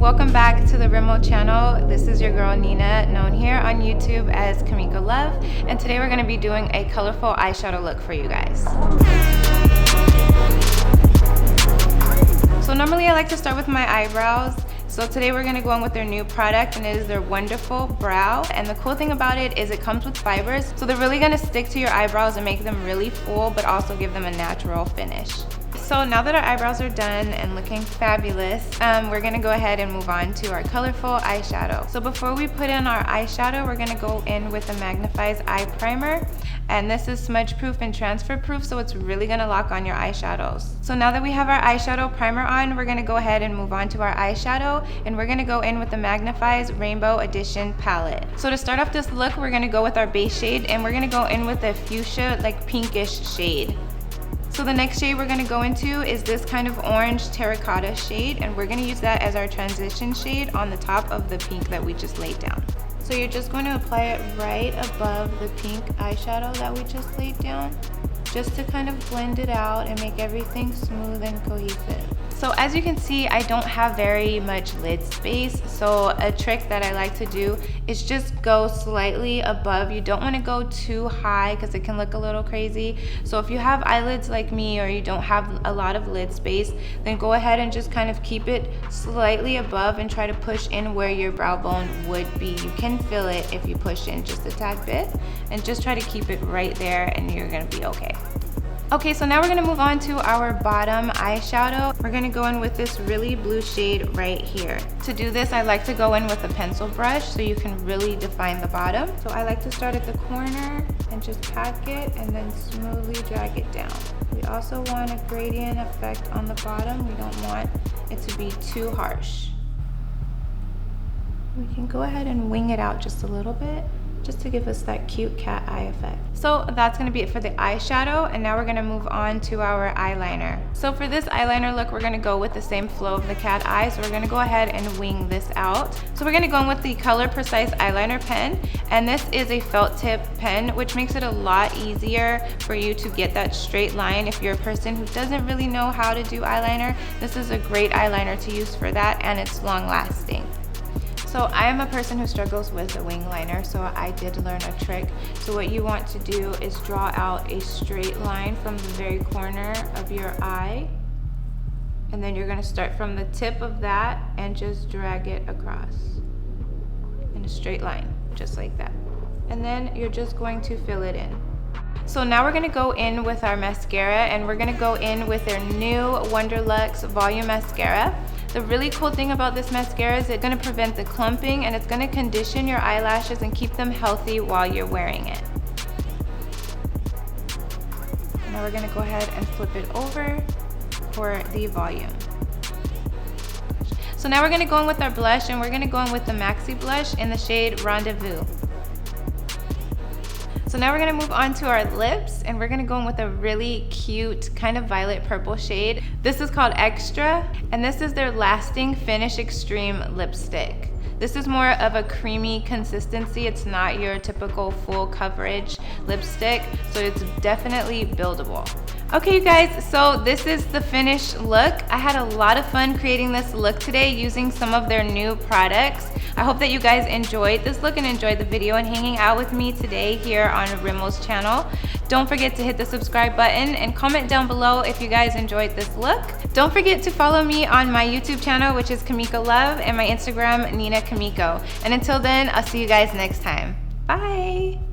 welcome back to the Rimmel channel. This is your girl Nina, known here on YouTube as Kimiko Love, and today we're going to be doing a colorful eyeshadow look for you guys. So normally I like to start with my eyebrows. So today we're going to go in with their new product, and it is their Wonderful Brow. And the cool thing about it is it comes with fibers, so they're really going to stick to your eyebrows and make them really full, but also give them a natural finish. So now that our eyebrows are done and looking fabulous, we're going to go ahead and move on to our colorful eyeshadow. So before we put in our eyeshadow, we're going to go in with the Magnif'Eyes Eye Primer. And this is smudge proof and transfer proof, so it's really going to lock on your eyeshadows. So now that we have our eyeshadow primer on, we're going to go ahead and move on to our eyeshadow, and we're going to go in with the Magnif'Eyes Rainbow Edition Palette. So to start off this look, we're going to go with our base shade, and we're going to go in with a fuchsia, like pinkish shade. So the next shade we're going to go into is this kind of orange terracotta shade, and we're going to use that as our transition shade on the top of the pink that we just laid down. So you're just going to apply it right above the pink eyeshadow that we just laid down, just to kind of blend it out and make everything smooth and cohesive. So as you can see, I don't have very much lid space, so a trick that I like to do is just go slightly above. You don't want to go too high because it can look a little crazy. So if you have eyelids like me, or you don't have a lot of lid space, then go ahead and just kind of keep it slightly above and try to push in where your brow bone would be. You can feel it if you push in just a tad bit, and just try to keep it right there and you're gonna be okay. Okay, so now we're gonna move on to our bottom eyeshadow. We're gonna go in with this really blue shade right here. To do this, I like to go in with a pencil brush so you can really define the bottom. So I like to start at the corner and just pack it and then smoothly drag it down. We also want a gradient effect on the bottom. We don't want it to be too harsh. We can go ahead and wing it out just a little bit, just to give us that cute cat eye effect. So that's gonna be it for the eyeshadow, and now we're gonna move on to our eyeliner. So for this eyeliner look, we're gonna go with the same flow of the cat eye, so we're gonna go ahead and wing this out. So we're gonna go in with the Color Precise eyeliner pen, and this is a felt tip pen, which makes it a lot easier for you to get that straight line. If you're a person who doesn't really know how to do eyeliner, this is a great eyeliner to use for that, and it's long lasting. So I am a person who struggles with a wing liner, so I did learn a trick. So what you want to do is draw out a straight line from the very corner of your eye, and then you're going to start from the tip of that and just drag it across in a straight line, just like that. And then you're just going to fill it in. So now we're going to go in with our mascara, and we're going to go in with their new Wonderluxe Volume Mascara. The really cool thing about this mascara is it's going to prevent the clumping, and it's going to condition your eyelashes and keep them healthy while you're wearing it. Now we're going to go ahead and flip it over for the volume. So now we're going to go in with our blush, and we're going to go in with the Maxi Blush in the shade Rendezvous. So now we're gonna move on to our lips, and we're gonna go in with a really cute kind of violet purple shade. This is called Extra, and this is their Lasting Finish Extreme lipstick. This is more of a creamy consistency. It's not your typical full coverage lipstick, so it's definitely buildable. Okay, you guys, so this is the finished look. I had a lot of fun creating this look today using some of their new products. I hope that you guys enjoyed this look and enjoyed the video and hanging out with me today here on Rimmel's channel. Don't forget to hit the subscribe button and comment down below if you guys enjoyed this look. Don't forget to follow me on my YouTube channel, which is Kimiko Love, and my Instagram, Nina Kimiko. And until then, I'll see you guys next time. Bye!